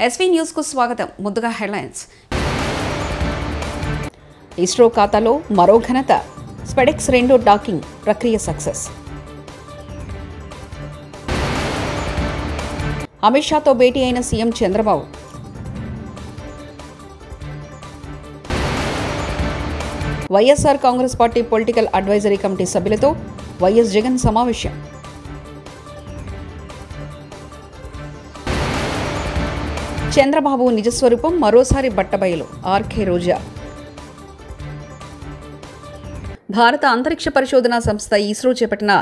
SV news కు స్వాగతం. ముందుగా హెడ్లైన్స్. ఇస్రో ఖాతాలో మరో ఘనత. స్పెడెక్స్ 2 డాకింగ్ ప్రక్రియ సక్సెస్. అమిత్ షాతో భేటీ అయిన CM Chandrababu. YSR Congress party political advisory committee సభ్యులతో వైఎస్ జగన్ సమావేశం. చంద్రబాబు నిజస్వరూపం మరోసారి బట్టబయలు. ఆర్కే రోజా. భారత అంతరిక్ష పరిశోధనా సంస్థ ఇస్రో చేపట్టిన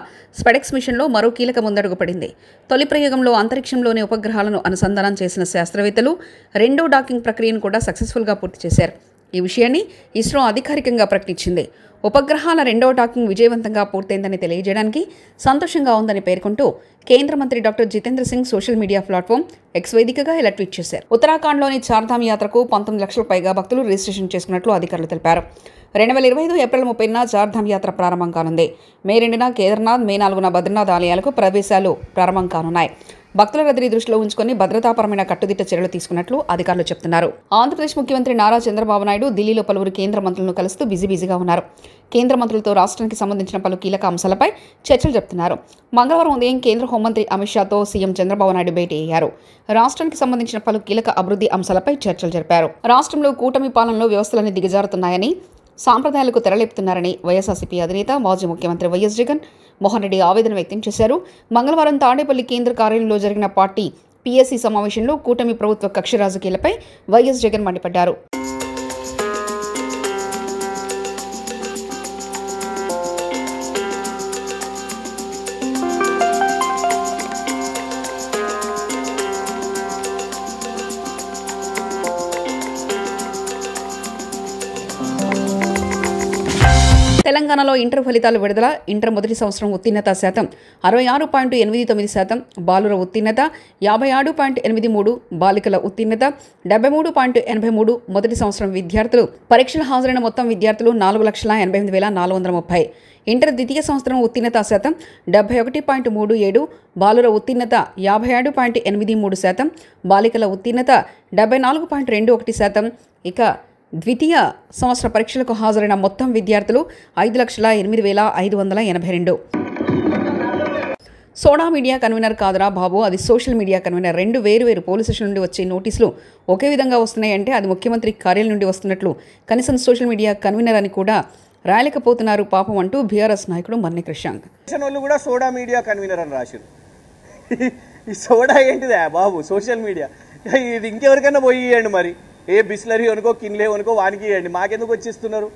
స్పెడెక్స్ మిషన్లో మరో కీలక ముందడుగు పడింది. తొలి ప్రయోగంలో అంతరిక్షంలోని ఉపగ్రహాలను అనుసంధానం చేసిన శాస్త్రవేత్తలు 2వ డాకింగ్ ప్రక్రియను కూడా సక్సెస్ఫుల్గా పూర్తి చేశారు. ఈ విషయాన్ని ఇస్రో అధికారికంగా ప్రకటించింది. ఉపగ్రహాల 2వ డాకింగ్ విజయవంతంగా పూర్తయిందని తెలియజేయడానికి సంతోషంగా ఉందని పేర్కొంటూ కేంద్ర మంత్రి doctor Jitendra Singh social media platform X వేదికగా ఇలా ట్వీట్ చేశారు. ఉత్తరాఖండ్లోని చార్ధామ్ యాత్రకు 19 లక్షల పైగా భక్తులు రిజిస్ట్రేషన్ చేసుకున్నట్లు అధికారులు తెలిపారు. 2025 ఏప్రిల్ 30న చార్ధామ్ యాత్ర ప్రారంభం కానుంది. మే 2న కేదార్నాథ్, మే 4న బద్రీనాథ్ ఆలయాలకు ప్రవేశాలు ప్రారంభం కానున్నాయి. భక్తుల రద్దీని దృష్టిలో ఉంచుకొని భద్రతాపరమైన కట్టుదిట్ట చర్యలు తీసుకున్నట్లు అధికారులు చెబుతున్నారు. ఆంధ్రప్రదేశ్ ముఖ్యమంత్రి నారా చంద్రబాబు నాయుడు ఢిల్లీలో పలువురు కేంద్ర మంత్రులను కలుస్తూ బిజీగా ఉన్నారు. కేంద్ర మంత్రులతో రాష్ట్రానికి సంబంధించిన పలు కీలక అంశాలపై చర్చలు జరుపుతున్నారు. మంగళవారం ఉదయం కేంద్ర హోంమంత్రి అమిత్ షాతో సీఎం చంద్రబాబు నాయుడు భేటీ అయ్యారు. రాష్ట్రానికి సంబంధించిన పలు కీలక అభివృద్ధి అంశాలపై చర్చలు జరిపారు. రాష్ట్రంలో కూటమి పాలనలో వ్యవస్థలన్నీ దిగజారుతున్నాయని, సాంప్రదాయాలకు తెరలేపుతున్నారని వైఎస్ఆర్సీపీ అధినేత మాజీ ముఖ్యమంత్రి వైఎస్ జగన్ మోహన్ రెడ్డి ఆవేదన వ్యక్తం చేశారు. మంగళవారం తాడేపల్లి కేంద్ర కార్యాలయంలో జరిగిన పార్టీ పీఎస్సీ సమావేశంలో కూటమి ప్రభుత్వ కక్ష రాజకీయాలపై వైఎస్ జగన్ మండిపడ్డారు. తెలంగాణలో ఇంటర్ ఫలితాలు విడుదల. ఇంటర్ మొదటి సంవత్సరం ఉత్తీర్ణత శాతం 66.89%, బాలుర ఉత్తీర్ణత 57.83%, బాలికల ఉత్తీర్ణత 73.83%. మొదటి సంవత్సరం విద్యార్థులు పరీక్షలు హాజరైన మొత్తం విద్యార్థులు 4,88,430. ఇంటర్ ద్వితీయ సంవత్సరం ఉత్తీర్ణత శాతం 71.37%, బాలుర ఉత్తీర్ణత 57.83%, బాలికల ఉత్తీర్ణత 74.21%. ఇక ద్వితీయ సంవత్సర పరీక్షలకు హాజరైన మొత్తం విద్యార్థులు 5,08,582. సోడా మీడియా కన్వీనర్ కాదురా బాబు, అది సోషల్ మీడియా కన్వీనర్. 2 వేరు పోలీస్ స్టేషన్ నుండి వచ్చే నోటీసులు ఒకే విధంగా వస్తున్నాయంటే అది ముఖ్యమంత్రి కార్యాలయం నుండి వస్తున్నట్లు, కనీసం సోషల్ మీడియా కన్వీనర్ అని కూడా రాయలేకపోతున్నారు పాపం అంటూ బీఆర్ఎస్ నాయకుడు మర్ని కృష్ణాంగ్. వాళ్ళు కూడా సోడా మీడియా కన్వీనర్ అని రాశారు. ఈ సోడా ఏంటిదా బాబు, సోషల్ మీడియా. ఇది ఇంకెవరికైనా పోయి ఇవ్వండి, మరి ఏ బిస్లరీ అనుకో కిన్లే అనుకో వానికి ఇవ్వండి, మాకెందుకు వచ్చిస్తున్నారు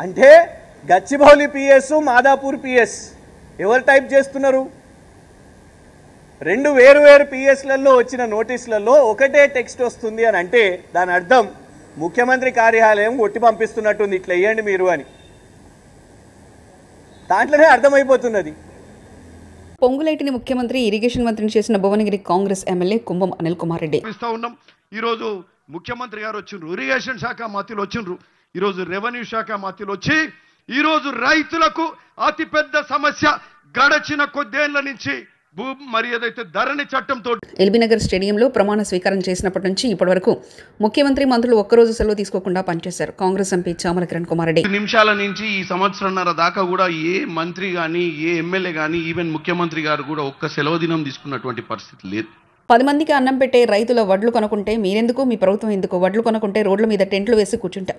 అంటే గచ్చిబౌలి పిఎస్, మాదాపూర్ పిఎస్ ఎవరు టైప్ చేస్తున్నారు? 2 వేరు పిఎస్లలో వచ్చిన నోటీసులలో ఒకటే టెక్స్ట్ వస్తుంది అని అంటే దాని అర్థం ముఖ్యమంత్రి కార్యాలయం ఒట్టి పంపిస్తున్నట్టుంది, ఇట్లా వేయండి మీరు అని. దాంట్లోనే అర్థమైపోతున్నది. పొంగులేటిని ముఖ్యమంత్రి, ఇరిగేషన్ మంత్రిని చేసిన భువనగిరి కాంగ్రెస్ ఎమ్మెల్యే కుంభం అనిల్ కుమార్ రెడ్డి. ఈరోజు ముఖ్యమంత్రి గారు వచ్చిండ్రు, ఇరిగేషన్ శాఖ మంత్రులు వచ్చిండ్రు, ఈరోజు రెవెన్యూ శాఖ మంత్రులు వచ్చి ఈరోజు రైతులకు అతిపెద్ద సమస్య గడచిన కొద్దేళ్ల నుంచి మరి ఏదైతే ధరణి చట్టంతో ఎల్బీనగర్ స్టేడియంలో ప్రమాణ స్వీకారం చేసినప్పటి నుంచి ఇప్పటి వరకు ముఖ్యమంత్రి మంత్రులు ఒక్కరోజు సెలవు తీసుకోకుండా పనిచేశారు. కాంగ్రెస్ ఎంపీ చామల కిరణ్ కుమార్ రెడ్డి నిమిషాల నుంచి ఈ సంవత్సరంన్నర దాకా కూడా ఏ మంత్రి కానీ ఏ ఎమ్మెల్యే కానీ ఈవెన్ ముఖ్యమంత్రి గారు కూడా ఒక్క సెలవు దినం తీసుకున్నటువంటి పరిస్థితి లేదు. 10 మందికి అన్నం పెట్టే రైతుల వడ్లు కొనుక్కుంటే మీరెందుకు, మీ ప్రభుత్వం ఎందుకు? వడ్లు కొనుక్కుంటే రోడ్ల మీద టెంట్లు వేసి కూర్చుంటాం.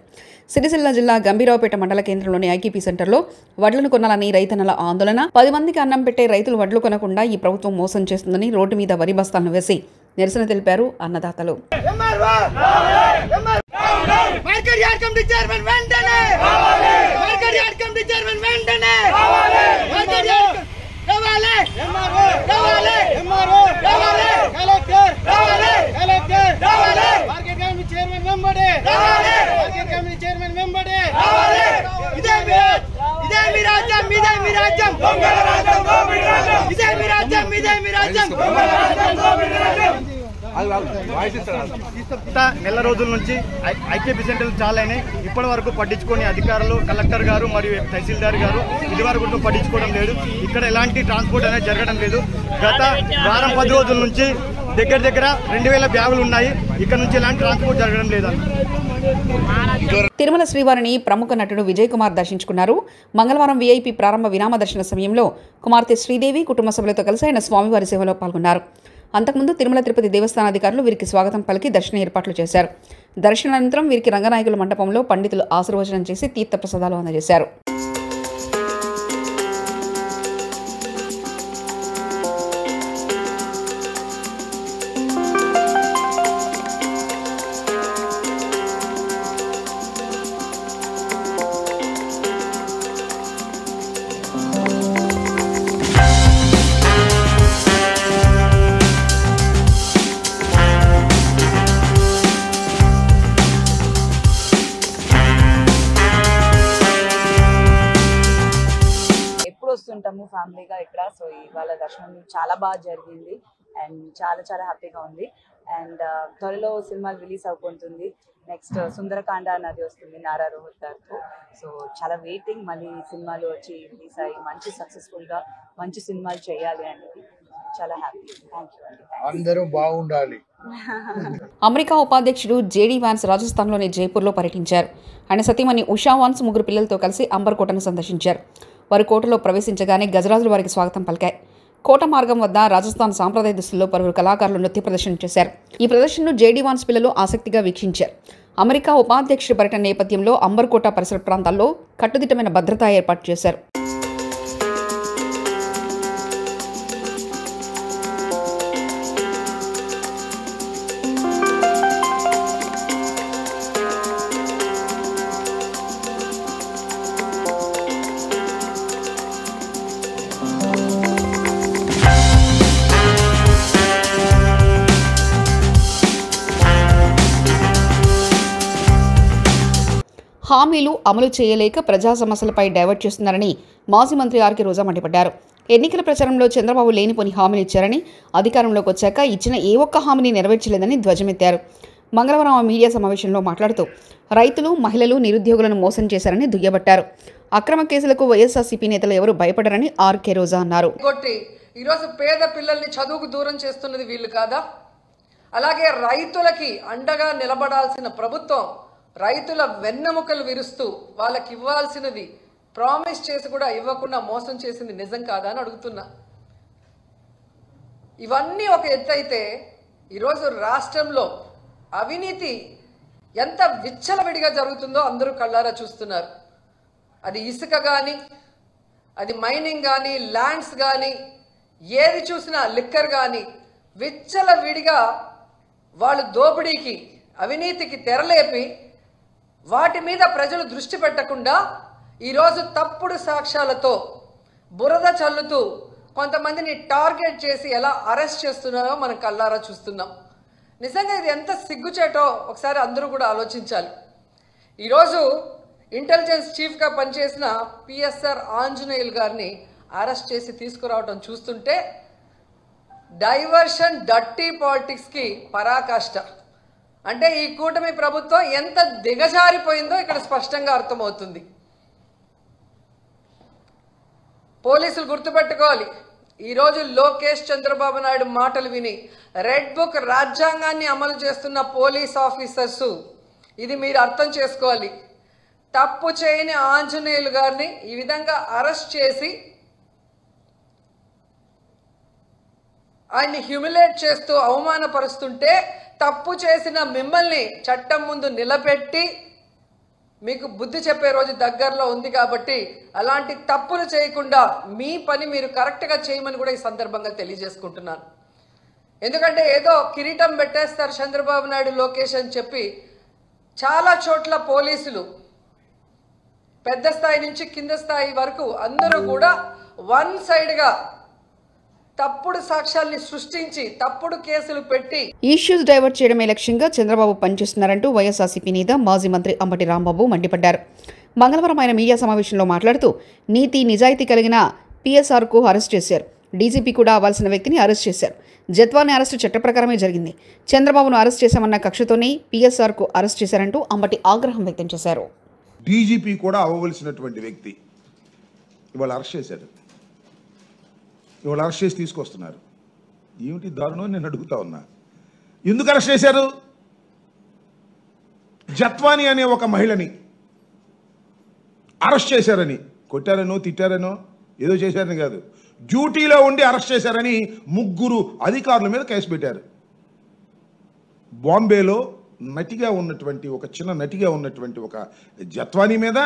సిరిసిల్ల జిల్లా గంభీరావుపేట మండల కేంద్రంలోని ఐకేపీ సెంటర్లో వడ్లను కొనాలని రైతన్నల ఆందోళన. 10 మందికి అన్నం పెట్టే రైతులు వడ్లు కొనకుండా ఈ ప్రభుత్వం మోసం చేస్తుందని రోడ్డు మీద వరి బస్తాలను వేసి నిరసన తెలిపారు అన్నదాతలు. నెల రోజుల నుంచి ఐకేపీ సెంటర్లు చాలా అయినాయి. ఇప్పటి వరకు పట్టించుకొని అధికారులు, కలెక్టర్ గారు మరియు తహసీల్దార్ గారు ఇదివరకు పట్టించుకోవడం లేదు. ఇక్కడ ఎలాంటి ట్రాన్స్పోర్ట్ అనేది జరగడం లేదు. గత వారం 10 రోజుల నుంచి దగ్గర 2000 బ్యాగులు ఉన్నాయి. ఇక్కడ నుంచి ఎలాంటి ట్రాన్స్పోర్ట్ జరగడం లేదన్న. తిరుమల శ్రీవారిని ప్రముఖ నటుడు విజయ్ కుమార్ దర్శించుకున్నారు. మంగళవారం వీఐపీ ప్రారంభ విరామ దర్శన సమయంలో కుమార్తె శ్రీదేవి కుటుంబ సభ్యులతో కలిసి ఆయన స్వామివారి సేవలో పాల్గొన్నారు. అంతకుముందు తిరుమల తిరుపతి దేవస్థానాధికారులు వీరికి స్వాగతం పలికి దర్శన ఏర్పాట్లు చేశారు. దర్శనానంతరం వీరికి రంగనాయకుల మండపంలో పండితులు ఆశీర్వచనం చేసి తీర్థప్రసాదాలు అందజేశారు. వస్తుంటాము ఫ్యామిలీగా ఇక్కడ. సో ఇవాళ దర్శనం చాలా బాగా జరిగింది అండ్ చాలా హ్యాపీగా ఉంది. అండ్ త్వరలో సినిమా రిలీజ్ అవుతుంది. నెక్స్ట్ సుందరకాండ అనేది వస్తుంది నారా రోహిత్ గారితో. సో చాలా వెయిటింగ్, మళ్ళీ సినిమాలు వచ్చి రిలీజ్ అయ్యి మంచి సక్సెస్ఫుల్గా మంచి సినిమాలు చేయాలి అనేది చాలా హ్యాపీ. థ్యాంక్ యూ అండి. అందరూ బాగుండాలి. అమెరికా ఉపాధ్యక్షుడు జేడీ వాన్స్ రాజస్థాన్లోని జైపూర్లో పర్యటించారు. ఆయన సతీమణి ఉషా వాన్స్ 3 పిల్లలతో కలిసి అంబర్ కోటను సందర్శించారు. వారు కోటలో ప్రవేశించగానే గజరాజులు వారికి స్వాగతం పలికాయి. కోట మార్గం వద్ద రాజస్థాన్ సాంప్రదాయ దుస్తుల్లో పలువురు కళాకారులు నృత్య ప్రదర్శన చేశారు. ఈ ప్రదర్శనను జేడీ వాన్స్ పిల్లలు ఆసక్తిగా వీక్షించారు. అమెరికా ఉపాధ్యక్షుడి పర్యటన నేపథ్యంలో అంబర్ కోట పరిసర ప్రాంతాల్లో కట్టుదిట్టమైన భద్రత ఏర్పాటు చేశారు. హామీలు అమలు చేయలేక ప్రజా సమస్యలపై డైవర్ట్ చేస్తున్నారని మాజీ మంత్రి ఆర్కే రోజా మండిపడ్డారు. ఎన్నికల ప్రచారంలో చంద్రబాబు లేనిపోని హామీలు ఇచ్చారని, అధికారంలోకి వచ్చాక ఇచ్చిన ఏ ఒక్క హామీని నెరవేర్చలేదని ధ్వజమెత్తారు. మంగళవారం ఆ మీడియా సమావేశంలో మాట్లాడుతూ రైతులు, మహిళలు, నిరుద్యోగులను మోసం చేశారని దుయ్యబట్టారు. అక్రమ కేసులకు వైఎస్ఆర్సీపీ నేతలు ఎవరు భయపడరని ఆర్కే రోజా అన్నారు. ఈరోజు పేద పిల్లల్ని చదువుకు దూరం చేస్తున్నది వీళ్ళు కాదా? అలాగే రైతులకి అండగా నిలబడాల్సిన ప్రభుత్వం రైతుల వెన్నెముకలు విరుస్తూ వాళ్ళకి ఇవ్వాల్సినది ప్రామిస్ చేసి కూడా ఇవ్వకుండా మోసం చేసింది నిజం కాదా అని అడుగుతున్నా. ఇవన్నీ ఒక ఎత్తు అయితే ఈరోజు రాష్ట్రంలో అవినీతి ఎంత విచ్చలవిడిగా జరుగుతుందో అందరూ కళ్ళారా చూస్తున్నారు. అది ఇసుక కానీ, అది మైనింగ్ కానీ, ల్యాండ్స్ కానీ, ఏది చూసినా లిక్కర్ కానీ విచ్చలవిడిగా వాళ్ళు దోపిడీకి, అవినీతికి తెరలేపి వాటి మీద ప్రజలు దృష్టి పెట్టకుండా ఈరోజు తప్పుడు సాక్ష్యాలతో బురద చల్లుతూ కొంతమందిని టార్గెట్ చేసి ఎలా అరెస్ట్ చేస్తున్నారో మనం కళ్ళారా చూస్తున్నాం. నిజంగా ఇది ఎంత సిగ్గుచేటో ఒకసారి అందరూ కూడా ఆలోచించాలి. ఈరోజు ఇంటెలిజెన్స్ చీఫ్గా పనిచేసిన పిఎస్ఆర్ ఆంజనేయులు గారిని అరెస్ట్ చేసి తీసుకురావడం చూస్తుంటే డైవర్షన్, డర్టీ పాలిటిక్స్కి పరాకాష్ట. అంటే ఈ కూటమి ప్రభుత్వం ఎంత దిగజారిపోయిందో ఇక్కడ స్పష్టంగా అర్థమవుతుంది. పోలీసులు గుర్తుపెట్టుకోవాలి, ఈరోజు లోకేష్ చంద్రబాబు నాయుడు మాటలు విని రెడ్ బుక్ రాజ్యాంగాన్ని అమలు చేస్తున్న పోలీస్ ఆఫీసర్సు ఇది మీరు అర్థం చేసుకోవాలి. తప్పు చేయని ఆంజనేయులు గారిని ఈ విధంగా అరెస్ట్ చేసి ఆయన్ని హ్యూమిలేట్ చేస్తూ అవమానపరుస్తుంటే తప్పు చేసిన మిమ్మల్ని చట్టం ముందు నిలబెట్టి మీకు బుద్ధి చెప్పే రోజు దగ్గరలో ఉంది. కాబట్టి అలాంటి తప్పులు చేయకుండా మీ పని మీరు కరెక్ట్గా చేయమని కూడా ఈ సందర్భంగా తెలియజేసుకుంటున్నాను. ఎందుకంటే ఏదో కిరీటం పెట్టేస్తారు చంద్రబాబు నాయుడు, లోకేష్ అని చెప్పి చాలా చోట్ల పోలీసులు పెద్ద స్థాయి నుంచి కింద స్థాయి వరకు అందరూ కూడా వన్ సైడ్గా తప్పుడు సాక్ష్యాల్ని సృష్టించి తప్పుడు కేసులు పెట్టి ఇష్యూస్ డైవర్ట్ చేయడమే లక్ష్యంగా చంద్రబాబు పనిచేస్తున్నారంటూ వైఎస్ఆర్సీపీ నేత మాజీ మంత్రి అంబటి రాంబాబు మండిపడ్డారు. మంగళవారం ఆయన మీడియా సమావేశంలో మాట్లాడుతూ నీతి నిజాయితీ కలిగిన పిఎస్ఆర్కు అరెస్ట్ చేశారు. డీజీపీ కూడా అవ్వాల్సిన వ్యక్తిని అరెస్ట్ చేశారు. జత్వాని అరెస్టు చట్ట ప్రకారమే జరిగింది. చంద్రబాబును అరెస్ట్ చేశామన్న కక్షతోనే పిఎస్ఆర్కు అరెస్ట్ చేశారంటూ అంబటి ఆగ్రహం వ్యక్తం చేశారు. డీజీపీ కూడా అవ్వవలసినటువంటి వ్యక్తి ఇవాళ అరెస్ట్ చేశారు. ఇవాళ అరెస్ట్ చేసి తీసుకొస్తున్నారు. ఏమిటి దారుణం నేను అడుగుతా ఉన్నా. ఎందుకు అరెస్ట్ చేశారు? జత్వాని అనే ఒక మహిళని అరెస్ట్ చేశారని, కొట్టారనో తిట్టారనో ఏదో చేశారని కాదు, డ్యూటీలో ఉండి అరెస్ట్ చేశారని 3 అధికారుల మీద కేసు పెట్టారు. బాంబేలో నటిగా ఉన్నటువంటి ఒక చిన్న నటిగా ఉన్నటువంటి ఒక జత్వాని మీద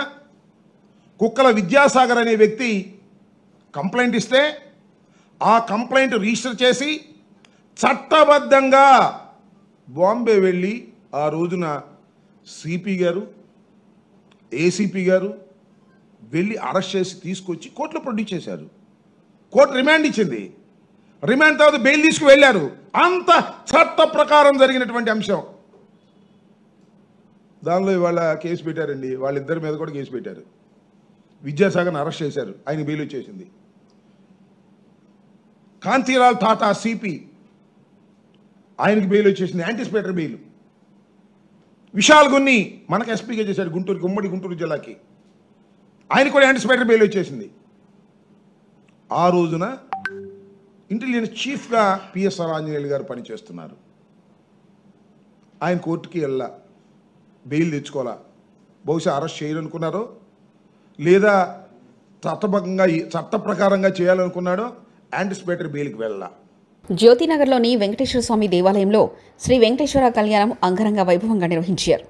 కుక్కల విద్యాసాగర్ అనే వ్యక్తి కంప్లైంట్ ఇస్తే ఆ కంప్లైంట్ రిజిస్టర్ చేసి చట్టబద్ధంగా బాంబే వెళ్ళి ఆ రోజున సిపి గారు, ఏసీపీ గారు వెళ్ళి అరెస్ట్ చేసి తీసుకొచ్చి కోర్టులో ప్రొడ్యూస్ చేశారు. కోర్టు రిమాండ్ ఇచ్చింది. రిమాండ్ తర్వాత బెయిల్ తీసుకు వెళ్ళారు. అంత చట్ట ప్రకారం జరిగినటువంటి అంశం. దానిలో ఇవాళ కేసు పెట్టారండి. వాళ్ళిద్దరి మీద కూడా కేసు పెట్టారు. విద్యాసాగర్ని అరెస్ట్ చేశారు, ఆయన బెయిల్ వచ్చేసింది. కాంతిలాల్ టాటా సిపి, ఆయనకి బెయిల్ వచ్చేసింది, యాంటిసిపేటరీ బెయిల్. విశాల్ గున్ని మనకు ఎస్పీగా చేశాడు గుంటూరుకి, ఉమ్మడి గుంటూరు జిల్లాకి, ఆయన కూడా యాంటిసిపేటరీ బెయిల్ వచ్చేసింది. ఆ రోజున ఇంటెలిజెన్స్ చీఫ్గా పిఎస్ఆర్ ఆంజనేయులు గారు పనిచేస్తున్నారు. ఆయన కోర్టుకి వెళ్ళా, బెయిల్ తెచ్చుకోవాలా. బహుశా అరెస్ట్ చేయాలనుకున్నారో లేదా చట్టబద్ధంగా చట్ట ప్రకారంగా చేయాలనుకున్నాడో యాంటిసిపేటరీ బెయిల్కి వెళ్ళా. జ్యోతినగర్లోని వెంకటేశ్వర స్వామి దేవాలయంలో శ్రీ వెంకటేశ్వర కళ్యాణం అంగరంగ వైభవంగా నిర్వహించారు.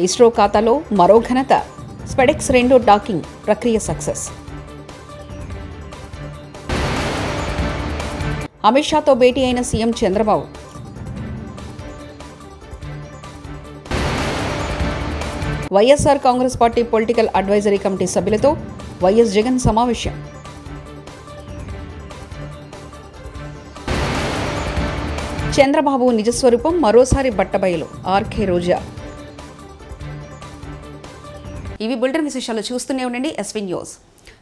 ఇస్రో ఖాతాలో మరో ఘనత. స్పెడెక్స్ 2 డాకింగ్ ప్రక్రియ సక్సెస్. అమిత్ షాతో భేటీ అయిన CM Chandrababu. YSR Congress party political advisory committee సభ్యులతో వైఎస్ జగన్ సమావేశం. చంద్రబాబు నిజస్వరూపం మరోసారి బట్టబయలు. ఆర్కే రోజా. ఇవి బులెటిన్ విశేషాలు. చూస్తూనే ఉండండి ఎస్వీ న్యూస్.